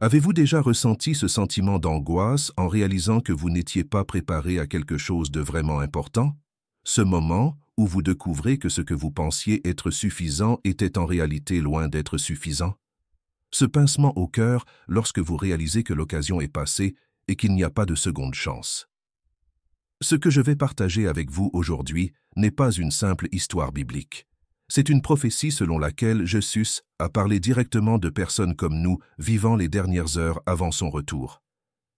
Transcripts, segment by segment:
Avez-vous déjà ressenti ce sentiment d'angoisse en réalisant que vous n'étiez pas préparé à quelque chose de vraiment important? Ce moment où vous découvrez que ce que vous pensiez être suffisant était en réalité loin d'être suffisant? Ce pincement au cœur lorsque vous réalisez que l'occasion est passée et qu'il n'y a pas de seconde chance. Ce que je vais partager avec vous aujourd'hui n'est pas une simple histoire biblique. C'est une prophétie selon laquelle Jésus a parlé directement de personnes comme nous vivant les dernières heures avant son retour.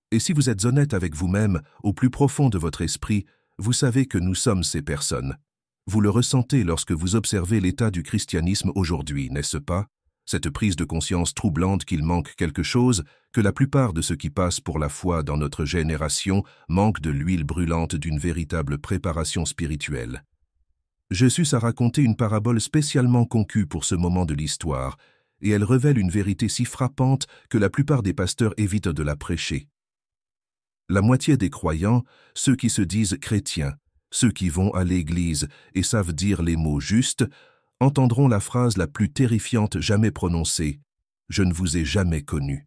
Et si vous êtes honnête avec vous-même, au plus profond de votre esprit, vous savez que nous sommes ces personnes. Vous le ressentez lorsque vous observez l'état du christianisme aujourd'hui, n'est-ce pas? Cette prise de conscience troublante qu'il manque quelque chose, que la plupart de ceux qui passent pour la foi dans notre génération manquent de l'huile brûlante d'une véritable préparation spirituelle. Jésus a raconté une parabole spécialement conçue pour ce moment de l'histoire, et elle révèle une vérité si frappante que la plupart des pasteurs évitent de la prêcher. La moitié des croyants, ceux qui se disent chrétiens, ceux qui vont à l'église et savent dire les mots justes, entendront la phrase la plus terrifiante jamais prononcée « Je ne vous ai jamais connu ».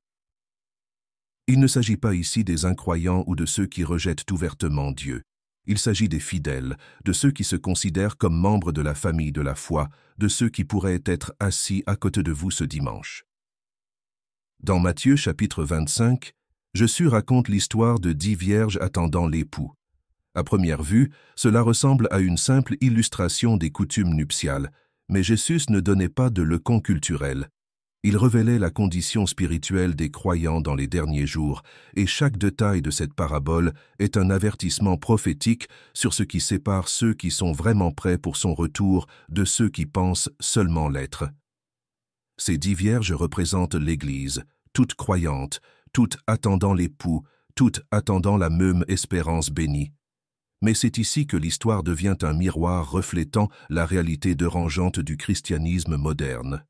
Il ne s'agit pas ici des incroyants ou de ceux qui rejettent ouvertement Dieu. Il s'agit des fidèles, de ceux qui se considèrent comme membres de la famille de la foi, de ceux qui pourraient être assis à côté de vous ce dimanche. Dans Matthieu chapitre 25, Jésus raconte l'histoire de 10 vierges attendant l'époux. À première vue, cela ressemble à une simple illustration des coutumes nuptiales, mais Jésus ne donnait pas de leçon culturelle. Il révélait la condition spirituelle des croyants dans les derniers jours, et chaque détail de cette parabole est un avertissement prophétique sur ce qui sépare ceux qui sont vraiment prêts pour son retour de ceux qui pensent seulement l'être. Ces 10 vierges représentent l'Église, toutes croyantes, toutes attendant l'époux, toutes attendant la même espérance bénie. Mais c'est ici que l'histoire devient un miroir reflétant la réalité dérangeante du christianisme moderne.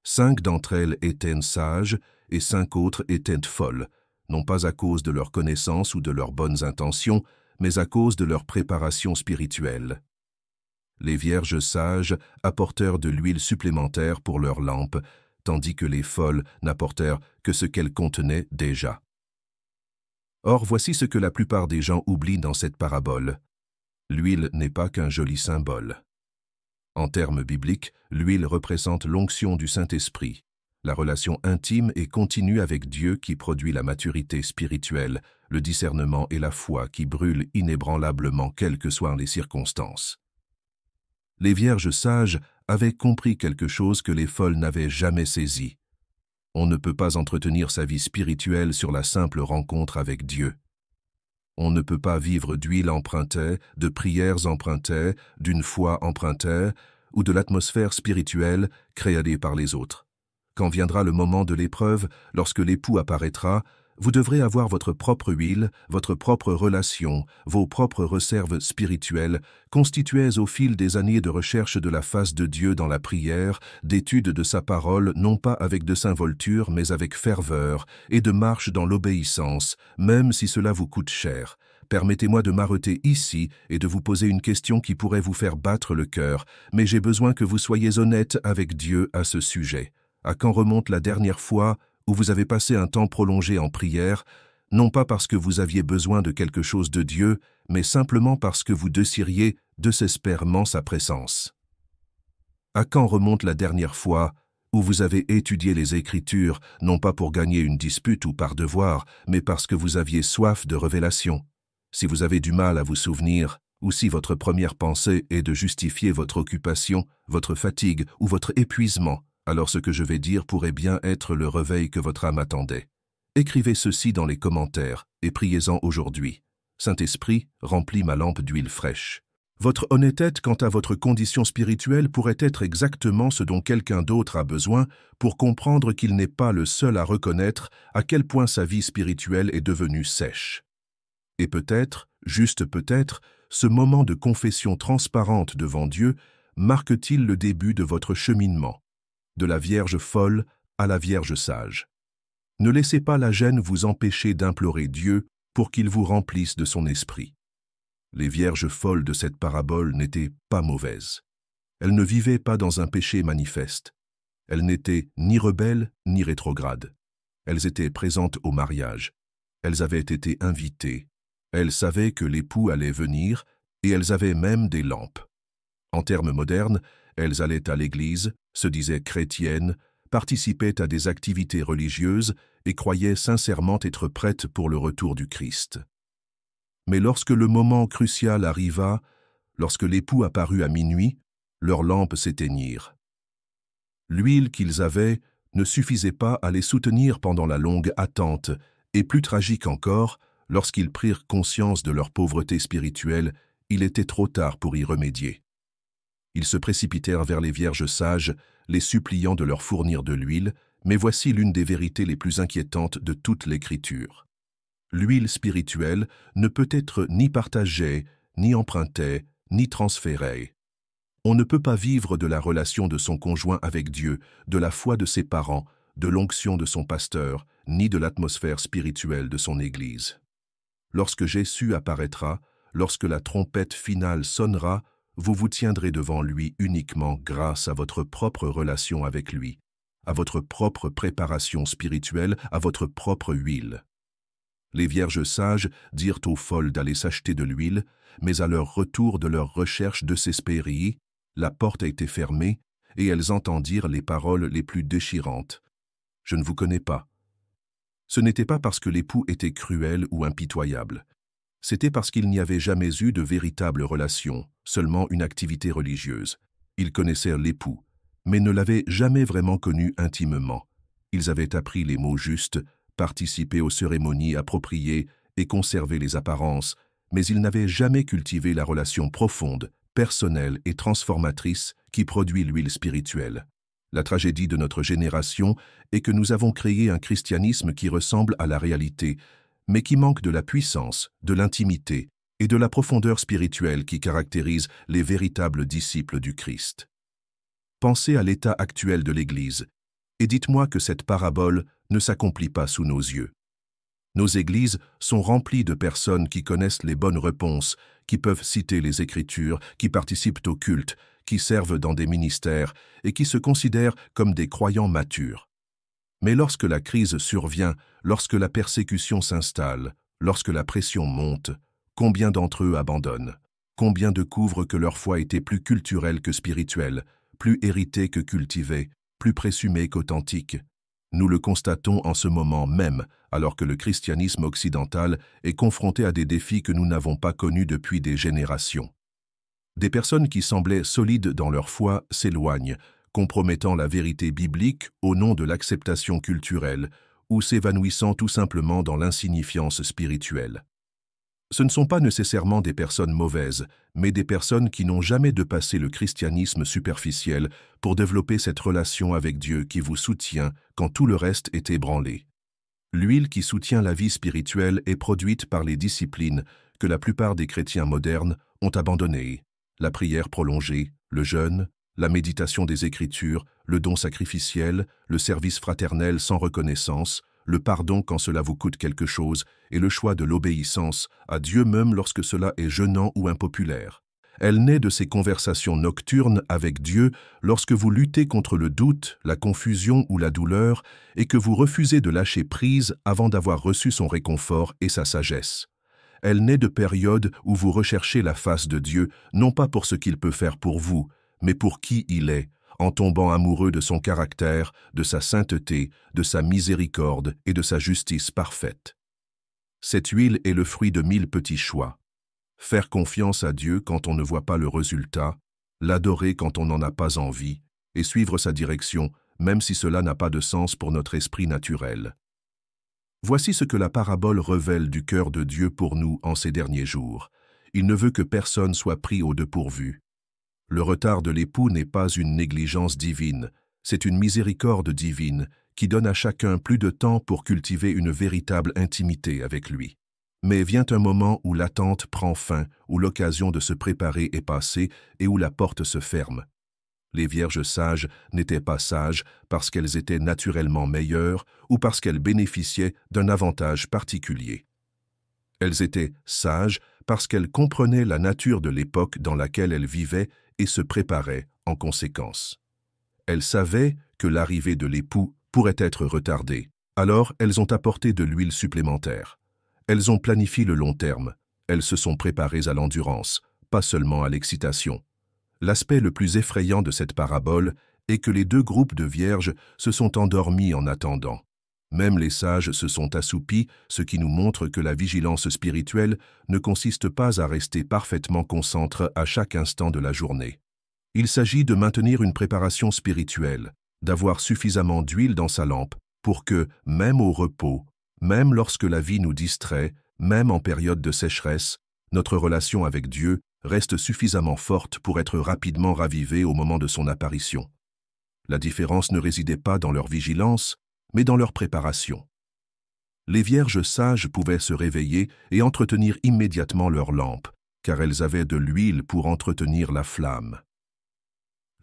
5 d'entre elles étaient sages et 5 autres étaient folles, non pas à cause de leur connaissance ou de leurs bonnes intentions, mais à cause de leur préparation spirituelle. Les vierges sages apportèrent de l'huile supplémentaire pour leurs lampes, tandis que les folles n'apportèrent que ce qu'elles contenaient déjà. Or, voici ce que la plupart des gens oublient dans cette parabole. L'huile n'est pas qu'un joli symbole. En termes bibliques, l'huile représente l'onction du Saint-Esprit, la relation intime et continue avec Dieu qui produit la maturité spirituelle, le discernement et la foi qui brûlent inébranlablement quelles que soient les circonstances. Les vierges sages avaient compris quelque chose que les folles n'avaient jamais saisi. On ne peut pas entretenir sa vie spirituelle sur la simple rencontre avec Dieu. On ne peut pas vivre d'huile empruntée, de prières empruntées, d'une foi empruntée ou de l'atmosphère spirituelle créée par les autres. Quand viendra le moment de l'épreuve, lorsque l'époux apparaîtra, vous devrez avoir votre propre huile, votre propre relation, vos propres réserves spirituelles, constituées au fil des années de recherche de la face de Dieu dans la prière, d'étude de sa parole, non pas avec désinvolture, mais avec ferveur, et de marche dans l'obéissance, même si cela vous coûte cher. Permettez-moi de m'arrêter ici et de vous poser une question qui pourrait vous faire battre le cœur, mais j'ai besoin que vous soyez honnête avec Dieu à ce sujet. À quand remonte la dernière fois où vous avez passé un temps prolongé en prière, non pas parce que vous aviez besoin de quelque chose de Dieu, mais simplement parce que vous désiriez désespérément sa présence? À quand remonte la dernière fois où vous avez étudié les Écritures, non pas pour gagner une dispute ou par devoir, mais parce que vous aviez soif de révélation? Si vous avez du mal à vous souvenir, ou si votre première pensée est de justifier votre occupation, votre fatigue ou votre épuisement, alors ce que je vais dire pourrait bien être le réveil que votre âme attendait. Écrivez ceci dans les commentaires et priez-en aujourd'hui. Saint-Esprit, remplis ma lampe d'huile fraîche. Votre honnêteté quant à votre condition spirituelle pourrait être exactement ce dont quelqu'un d'autre a besoin pour comprendre qu'il n'est pas le seul à reconnaître à quel point sa vie spirituelle est devenue sèche. Et peut-être, juste peut-être, ce moment de confession transparente devant Dieu marque-t-il le début de votre cheminement, de la Vierge folle à la Vierge sage. Ne laissez pas la gêne vous empêcher d'implorer Dieu pour qu'il vous remplisse de son esprit. Les vierges folles de cette parabole n'étaient pas mauvaises. Elles ne vivaient pas dans un péché manifeste. Elles n'étaient ni rebelles ni rétrogrades. Elles étaient présentes au mariage. Elles avaient été invitées. Elles savaient que l'époux allait venir et elles avaient même des lampes. En termes modernes, elles allaient à l'église, se disaient chrétiennes, participaient à des activités religieuses et croyaient sincèrement être prêtes pour le retour du Christ. Mais lorsque le moment crucial arriva, lorsque l'époux apparut à minuit, leurs lampes s'éteignirent. L'huile qu'ils avaient ne suffisait pas à les soutenir pendant la longue attente, et plus tragique encore, lorsqu'ils prirent conscience de leur pauvreté spirituelle, il était trop tard pour y remédier. Ils se précipitèrent vers les vierges sages, les suppliant de leur fournir de l'huile, mais voici l'une des vérités les plus inquiétantes de toute l'Écriture. L'huile spirituelle ne peut être ni partagée, ni empruntée, ni transférée. On ne peut pas vivre de la relation de son conjoint avec Dieu, de la foi de ses parents, de l'onction de son pasteur, ni de l'atmosphère spirituelle de son Église. Lorsque Jésus apparaîtra, lorsque la trompette finale sonnera, vous vous tiendrez devant lui uniquement grâce à votre propre relation avec lui, à votre propre préparation spirituelle, à votre propre huile. Les vierges sages dirent aux folles d'aller s'acheter de l'huile, mais à leur retour de leur recherche de Cespérie, la porte a été fermée et elles entendirent les paroles les plus déchirantes. « Je ne vous connais pas. » Ce n'était pas parce que l'époux était cruel ou impitoyable. C'était parce qu'il n'y avait jamais eu de véritable relation, seulement une activité religieuse. Ils connaissaient l'époux, mais ne l'avaient jamais vraiment connu intimement. Ils avaient appris les mots justes, participé aux cérémonies appropriées et conservé les apparences, mais ils n'avaient jamais cultivé la relation profonde, personnelle et transformatrice qui produit l'huile spirituelle. La tragédie de notre génération est que nous avons créé un christianisme qui ressemble à la réalité, mais qui manque de la puissance, de l'intimité et de la profondeur spirituelle qui caractérise les véritables disciples du Christ. Pensez à l'état actuel de l'Église, et dites-moi que cette parabole ne s'accomplit pas sous nos yeux. Nos églises sont remplies de personnes qui connaissent les bonnes réponses, qui peuvent citer les Écritures, qui participent au culte, qui servent dans des ministères et qui se considèrent comme des croyants matures. Mais lorsque la crise survient, lorsque la persécution s'installe, lorsque la pression monte, combien d'entre eux abandonnent? Combien découvrent que leur foi était plus culturelle que spirituelle, plus héritée que cultivée, plus présumée qu'authentique? Nous le constatons en ce moment même, alors que le christianisme occidental est confronté à des défis que nous n'avons pas connus depuis des générations. Des personnes qui semblaient solides dans leur foi s'éloignent, compromettant la vérité biblique au nom de l'acceptation culturelle ou s'évanouissant tout simplement dans l'insignifiance spirituelle. Ce ne sont pas nécessairement des personnes mauvaises, mais des personnes qui n'ont jamais dépassé le christianisme superficiel pour développer cette relation avec Dieu qui vous soutient quand tout le reste est ébranlé. L'huile qui soutient la vie spirituelle est produite par les disciplines que la plupart des chrétiens modernes ont abandonnées. La prière prolongée, le jeûne, la méditation des Écritures, le don sacrificiel, le service fraternel sans reconnaissance, le pardon quand cela vous coûte quelque chose et le choix de l'obéissance à Dieu même lorsque cela est gênant ou impopulaire. Elle naît de ces conversations nocturnes avec Dieu lorsque vous luttez contre le doute, la confusion ou la douleur et que vous refusez de lâcher prise avant d'avoir reçu son réconfort et sa sagesse. Elle naît de périodes où vous recherchez la face de Dieu, non pas pour ce qu'il peut faire pour vous, mais pour qui il est, en tombant amoureux de son caractère, de sa sainteté, de sa miséricorde et de sa justice parfaite. Cette huile est le fruit de 1000 petits choix. Faire confiance à Dieu quand on ne voit pas le résultat, l'adorer quand on n'en a pas envie, et suivre sa direction, même si cela n'a pas de sens pour notre esprit naturel. Voici ce que la parabole révèle du cœur de Dieu pour nous en ces derniers jours. Il ne veut que personne soit pris au dépourvu. Le retard de l'époux n'est pas une négligence divine, c'est une miséricorde divine qui donne à chacun plus de temps pour cultiver une véritable intimité avec lui. Mais vient un moment où l'attente prend fin, où l'occasion de se préparer est passée et où la porte se ferme. Les vierges sages n'étaient pas sages parce qu'elles étaient naturellement meilleures ou parce qu'elles bénéficiaient d'un avantage particulier. Elles étaient sages parce qu'elles comprenaient la nature de l'époque dans laquelle elles vivaient et se préparaient en conséquence. Elles savaient que l'arrivée de l'époux pourrait être retardée, Alors, elles ont apporté de l'huile supplémentaire. Elles ont planifié le long terme. Elles se sont préparées à l'endurance, pas seulement à l'excitation. L'aspect le plus effrayant de cette parabole est que les deux groupes de vierges se sont endormis en attendant. Même les sages se sont assoupis, ce qui nous montre que la vigilance spirituelle ne consiste pas à rester parfaitement concentré à chaque instant de la journée. Il s'agit de maintenir une préparation spirituelle, d'avoir suffisamment d'huile dans sa lampe pour que, même au repos, même lorsque la vie nous distrait, même en période de sécheresse, notre relation avec Dieu reste suffisamment forte pour être rapidement ravivée au moment de son apparition. La différence ne résidait pas dans leur vigilance, mais dans leur préparation. Les vierges sages pouvaient se réveiller et entretenir immédiatement leur lampe, car elles avaient de l'huile pour entretenir la flamme.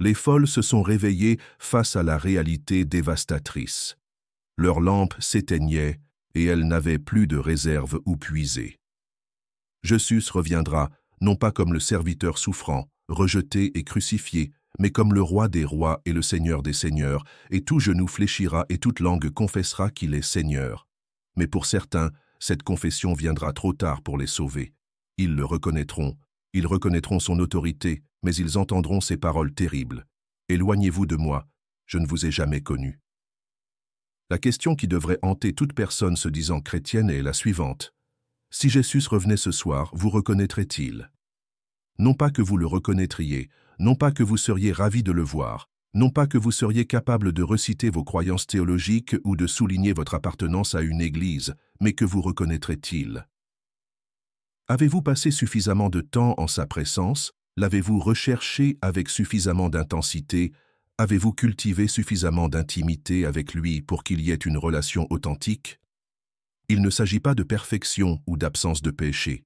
Les folles se sont réveillées face à la réalité dévastatrice. Leur lampe s'éteignait et elles n'avaient plus de réserve où puiser. Jésus reviendra, non pas comme le serviteur souffrant, rejeté et crucifié, mais comme le roi des rois et le seigneur des seigneurs, et tout genou fléchira et toute langue confessera qu'il est Seigneur. Mais pour certains, cette confession viendra trop tard pour les sauver. Ils le reconnaîtront, ils reconnaîtront son autorité, mais ils entendront ces paroles terribles. « Éloignez-vous de moi, je ne vous ai jamais connu. » La question qui devrait hanter toute personne se disant chrétienne est la suivante. Si Jésus revenait ce soir, vous reconnaîtrait-il? Non pas que vous le reconnaîtriez, non pas que vous seriez ravi de le voir, non pas que vous seriez capable de reciter vos croyances théologiques ou de souligner votre appartenance à une église, mais que vous reconnaîtrait-il? Avez-vous passé suffisamment de temps en sa présence? L'avez-vous recherché avec suffisamment d'intensité? Avez-vous cultivé suffisamment d'intimité avec lui pour qu'il y ait une relation authentique? Il ne s'agit pas de perfection ou d'absence de péché.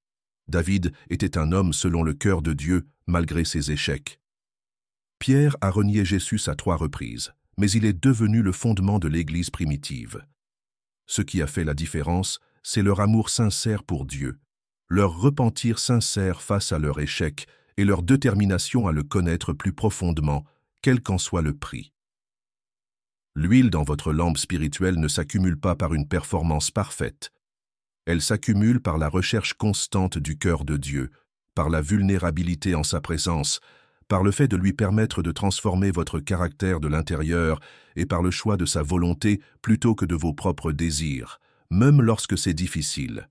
David était un homme selon le cœur de Dieu, malgré ses échecs. Pierre a renié Jésus à 3 reprises, mais il est devenu le fondement de l'Église primitive. Ce qui a fait la différence, c'est leur amour sincère pour Dieu, leur repentir sincère face à leur échec et leur détermination à le connaître plus profondément, quel qu'en soit le prix. L'huile dans votre lampe spirituelle ne s'accumule pas par une performance parfaite. Elle s'accumule par la recherche constante du cœur de Dieu, par la vulnérabilité en sa présence, par le fait de lui permettre de transformer votre caractère de l'intérieur et par le choix de sa volonté plutôt que de vos propres désirs, même lorsque c'est difficile.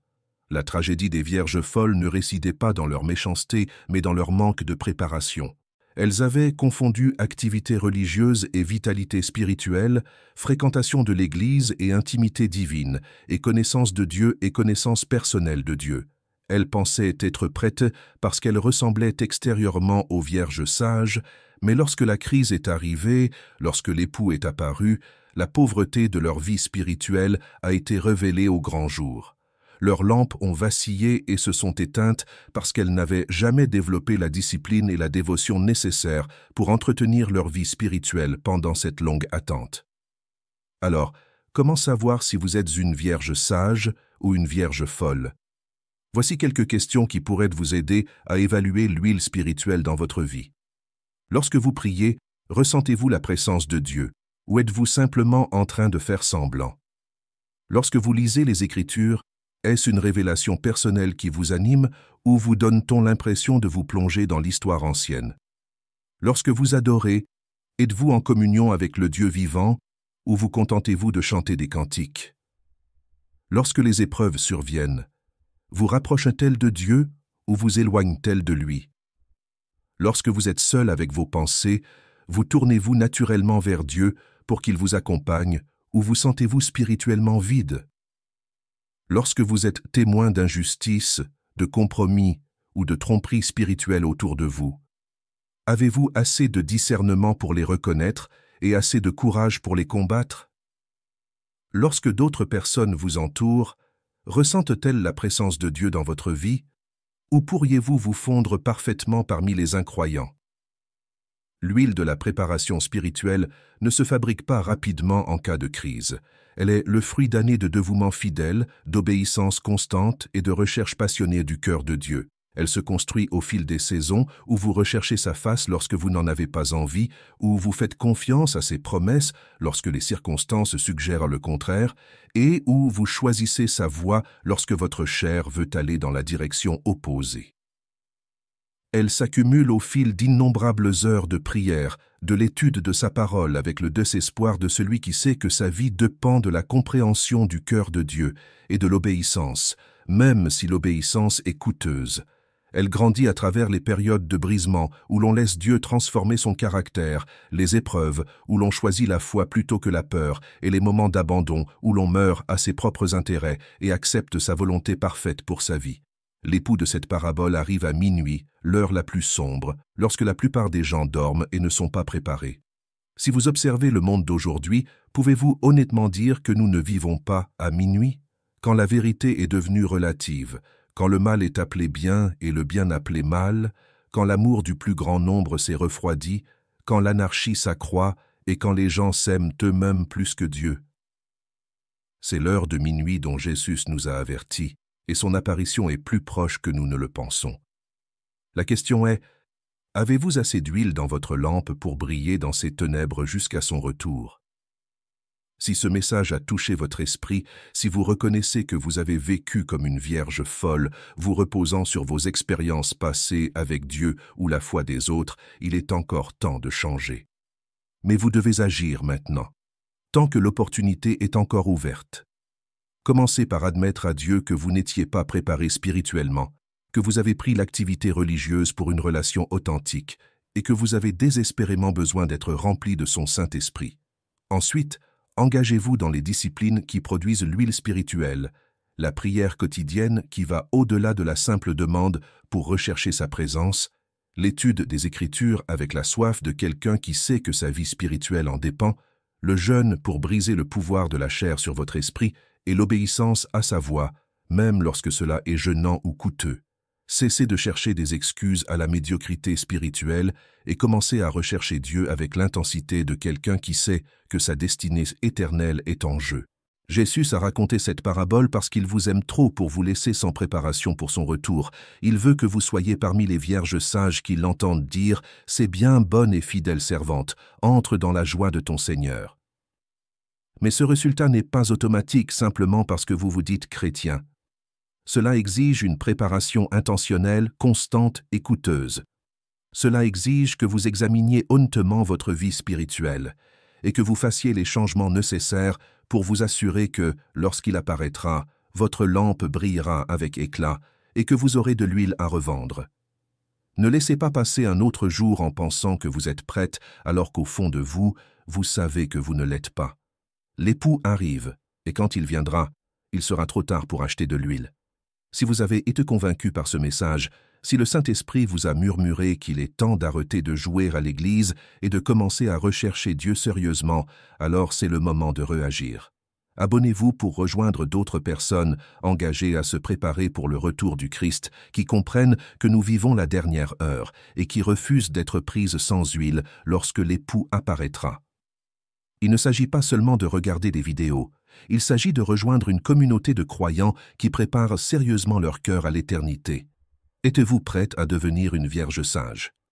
La tragédie des vierges folles ne résidait pas dans leur méchanceté, mais dans leur manque de préparation. Elles avaient confondu activité religieuse et vitalité spirituelle, fréquentation de l'Église et intimité divine, et connaissance de Dieu et connaissance personnelle de Dieu. Elles pensaient être prêtes parce qu'elles ressemblaient extérieurement aux vierges sages, mais lorsque la crise est arrivée, lorsque l'époux est apparu, la pauvreté de leur vie spirituelle a été révélée au grand jour. Leurs lampes ont vacillé et se sont éteintes parce qu'elles n'avaient jamais développé la discipline et la dévotion nécessaires pour entretenir leur vie spirituelle pendant cette longue attente. Alors, comment savoir si vous êtes une vierge sage ou une vierge folle? Voici quelques questions qui pourraient vous aider à évaluer l'huile spirituelle dans votre vie. Lorsque vous priez, ressentez-vous la présence de Dieu ou êtes-vous simplement en train de faire semblant? Lorsque vous lisez les Écritures, est-ce une révélation personnelle qui vous anime ou vous donne-t-on l'impression de vous plonger dans l'histoire ancienne? Lorsque vous adorez, êtes-vous en communion avec le Dieu vivant ou vous contentez-vous de chanter des cantiques? Lorsque les épreuves surviennent, vous rapprochent-elles de Dieu ou vous éloignent-elles de lui? Lorsque vous êtes seul avec vos pensées, vous tournez-vous naturellement vers Dieu pour qu'il vous accompagne ou vous sentez-vous spirituellement vide? Lorsque vous êtes témoin d'injustice, de compromis ou de tromperie spirituelle autour de vous, avez-vous assez de discernement pour les reconnaître et assez de courage pour les combattre? Lorsque d'autres personnes vous entourent, ressentent-elles la présence de Dieu dans votre vie ou pourriez-vous vous fondre parfaitement parmi les incroyants? L'huile de la préparation spirituelle ne se fabrique pas rapidement en cas de crise. Elle est le fruit d'années de dévouement fidèle, d'obéissance constante et de recherche passionnée du cœur de Dieu. Elle se construit au fil des saisons, où vous recherchez sa face lorsque vous n'en avez pas envie, où vous faites confiance à ses promesses lorsque les circonstances suggèrent le contraire, et où vous choisissez sa voie lorsque votre chair veut aller dans la direction opposée. Elle s'accumule au fil d'innombrables heures de prière, de l'étude de sa parole avec le désespoir de celui qui sait que sa vie dépend de la compréhension du cœur de Dieu et de l'obéissance, même si l'obéissance est coûteuse. Elle grandit à travers les périodes de brisement où l'on laisse Dieu transformer son caractère, les épreuves où l'on choisit la foi plutôt que la peur et les moments d'abandon où l'on meurt à ses propres intérêts et accepte sa volonté parfaite pour sa vie. L'époux de cette parabole arrive à minuit, l'heure la plus sombre, lorsque la plupart des gens dorment et ne sont pas préparés. Si vous observez le monde d'aujourd'hui, pouvez-vous honnêtement dire que nous ne vivons pas à minuit? Quand la vérité est devenue relative, quand le mal est appelé bien et le bien appelé mal, quand l'amour du plus grand nombre s'est refroidi, quand l'anarchie s'accroît et quand les gens s'aiment eux-mêmes plus que Dieu. C'est l'heure de minuit dont Jésus nous a avertis, et son apparition est plus proche que nous ne le pensons. La question est, avez-vous assez d'huile dans votre lampe pour briller dans ces ténèbres jusqu'à son retour? Si ce message a touché votre esprit, si vous reconnaissez que vous avez vécu comme une vierge folle, vous reposant sur vos expériences passées avec Dieu ou la foi des autres, il est encore temps de changer. Mais vous devez agir maintenant, tant que l'opportunité est encore ouverte. Commencez par admettre à Dieu que vous n'étiez pas préparé spirituellement, que vous avez pris l'activité religieuse pour une relation authentique et que vous avez désespérément besoin d'être rempli de son Saint-Esprit. Ensuite, engagez-vous dans les disciplines qui produisent l'huile spirituelle, la prière quotidienne qui va au-delà de la simple demande pour rechercher sa présence, l'étude des Écritures avec la soif de quelqu'un qui sait que sa vie spirituelle en dépend, le jeûne pour briser le pouvoir de la chair sur votre esprit et l'obéissance à sa voix, même lorsque cela est gênant ou coûteux. Cessez de chercher des excuses à la médiocrité spirituelle et commencez à rechercher Dieu avec l'intensité de quelqu'un qui sait que sa destinée éternelle est en jeu. Jésus a raconté cette parabole parce qu'il vous aime trop pour vous laisser sans préparation pour son retour. Il veut que vous soyez parmi les vierges sages qui l'entendent dire « C'est bien, bonne et fidèle servante, entre dans la joie de ton Seigneur ». Mais ce résultat n'est pas automatique simplement parce que vous vous dites chrétien. Cela exige une préparation intentionnelle, constante et coûteuse. Cela exige que vous examiniez honnêtement votre vie spirituelle et que vous fassiez les changements nécessaires pour vous assurer que, lorsqu'il apparaîtra, votre lampe brillera avec éclat et que vous aurez de l'huile à revendre. Ne laissez pas passer un autre jour en pensant que vous êtes prête alors qu'au fond de vous, vous savez que vous ne l'êtes pas. L'époux arrive, et quand il viendra, il sera trop tard pour acheter de l'huile. Si vous avez été convaincu par ce message, si le Saint-Esprit vous a murmuré qu'il est temps d'arrêter de jouer à l'Église et de commencer à rechercher Dieu sérieusement, alors c'est le moment de réagir. Abonnez-vous pour rejoindre d'autres personnes engagées à se préparer pour le retour du Christ, qui comprennent que nous vivons la dernière heure et qui refusent d'être prises sans huile lorsque l'époux apparaîtra. Il ne s'agit pas seulement de regarder des vidéos, il s'agit de rejoindre une communauté de croyants qui préparent sérieusement leur cœur à l'éternité. Êtes-vous prête à devenir une vierge sage?